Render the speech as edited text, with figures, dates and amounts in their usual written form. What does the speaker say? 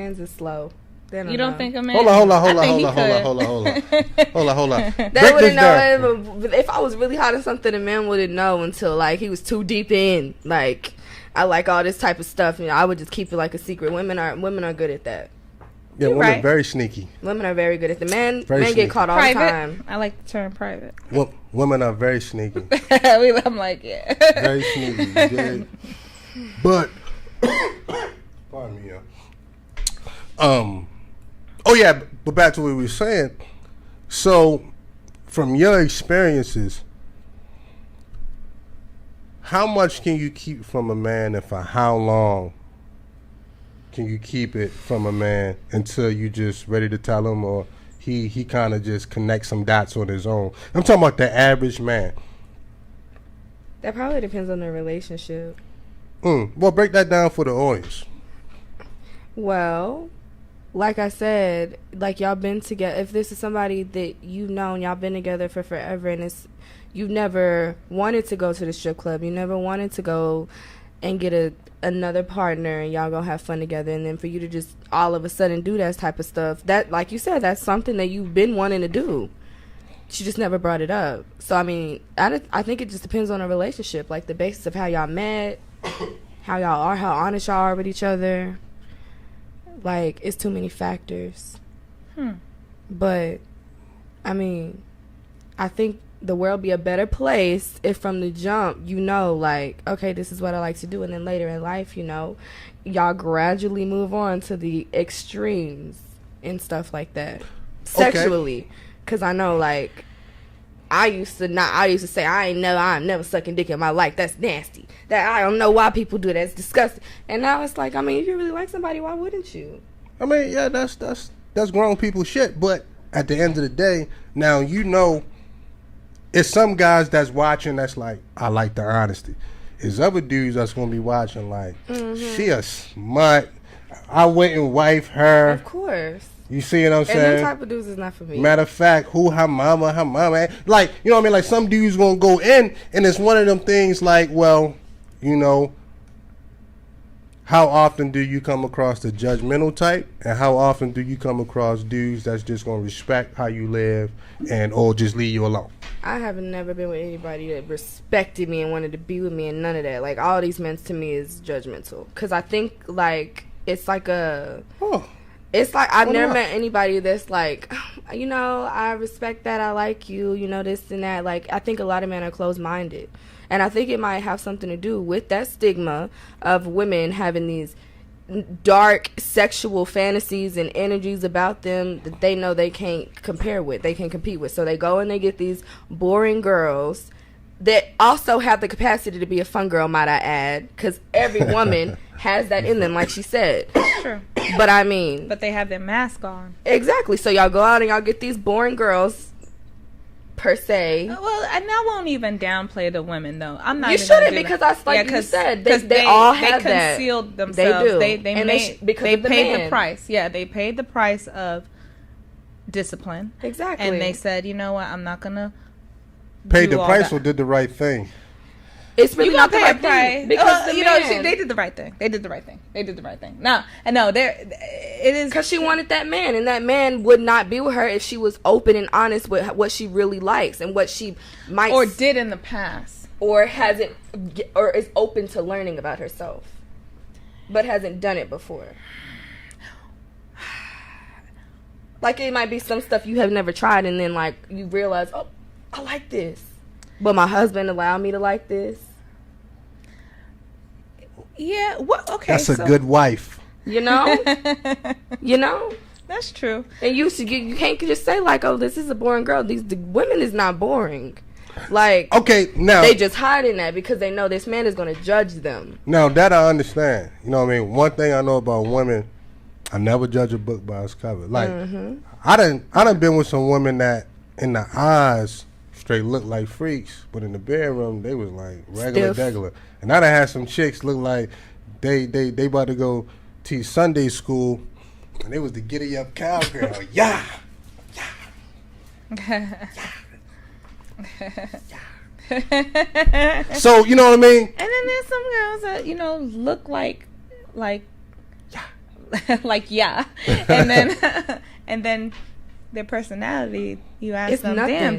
Hands is slow. You don't think a man? Hold on. They wouldn't know if I was really hot or something. A man wouldn't know until like he was too deep in. Like I like all this type of stuff. You know, I would just keep it like a secret. Women are good at that. Yeah, women are very sneaky. Women are very good at the men get caught all the time. I like the term private. Women are very sneaky. I'm like, yeah. Very sneaky. Yeah. But pardon me, but back to what we were saying. So, from your experiences, how much can you keep from a man, and for how long can you keep it from a man until you just ready to tell him, or he kind of just connects some dots on his own? I'm talking about the average man. That probably depends on the relationship. Well, break that down for the audience. Well, like I said, like y'all been together. If this is somebody that you've known, y'all been together for forever, and you've never wanted to go to the strip club, you never wanted to go and get another partner, and y'all gonna have fun together, and then for you to just all of a sudden do that type of stuff, that, like you said, that's something that you've been wanting to do. She just never brought it up. So I mean, I think it just depends on a relationship, like the basis of how y'all met, how y'all are, how honest y'all are with each other. Like, it's too many factors. But I mean, I think the world be a better place if from the jump you know, like, okay, this is what I like to do, and then later in life, you know, y'all gradually move on to the extremes and stuff like that, sexually. Because I know, like, I used to say I'm never sucking dick in my life. That's nasty. That I don't know why people do that. It's disgusting. And now it's like, I mean, if you really like somebody, why wouldn't you? I mean, yeah, that's grown people shit. But at the end of the day, now you know, it's some guys that's watching that's like, I like the honesty. There's other dudes that's gonna be watching like, she a smut. I went and wife her. Of course. You see what I'm saying? And them type of dudes is not for me. Matter of fact, her mama. Like, you know what I mean? Like, some dudes gonna go in, and it's one of them things like, well, you know, how often do you come across the judgmental type, and how often do you come across dudes that's just gonna respect how you live or just leave you alone? I have never been with anybody that respected me and wanted to be with me and none of that. Like, all these men to me is judgmental. Because I think, like, it's like a... It's like I've never met anybody that's like, you know, I respect that, I like you, you know, this and that. Like, I think a lot of men are closed-minded. And I think it might have something to do with that stigma of women having these dark sexual fantasies and energies about them that they know they can't compare with, they can't compete with. So they go and they get these boring girls that also have the capacity to be a fun girl, might I add, because every woman has that in them, like she said. Sure. But I mean... But they have their mask on. Exactly. So y'all go out and y'all get these boring girls, per se. Well, and I won't even downplay the women, though. I'm not. You shouldn't, because I, like you said, they all have that. They concealed themselves. They do. They paid the price. Yeah, they paid the price of discipline. Exactly. And they said, you know what, I'm not going to paid the price or did the right thing? It's really not the right thing, because you know, they did the right thing. They did the right thing. No, and no, it is because she wanted that man, and that man would not be with her if she was open and honest with what she really likes and what she might or did in the past, or hasn't, or is open to learning about herself, but hasn't done it before. Like, it might be some stuff you have never tried, and then like you realize, oh, I like this, but my husband allowed me to like this. Yeah, well, okay. That's a good wife. You know? You know? That's true. And you can't just say, like, oh, this is a boring girl. The women is not boring. Like, okay, now they just hide in that because they know this man is going to judge them. Now, that I understand. You know what I mean? One thing I know about women, I never judge a book by its cover. Like, I done been with some women that, in the eyes, straight look like freaks, but in the bedroom they was like regular. And I done had some chicks look like they about to go teach Sunday school, and they was the giddy up cowgirl. yeah. So you know what I mean. And then there's some girls that, you know, look like like yeah, and then and then their personality, you ask It's them, nothing. damn,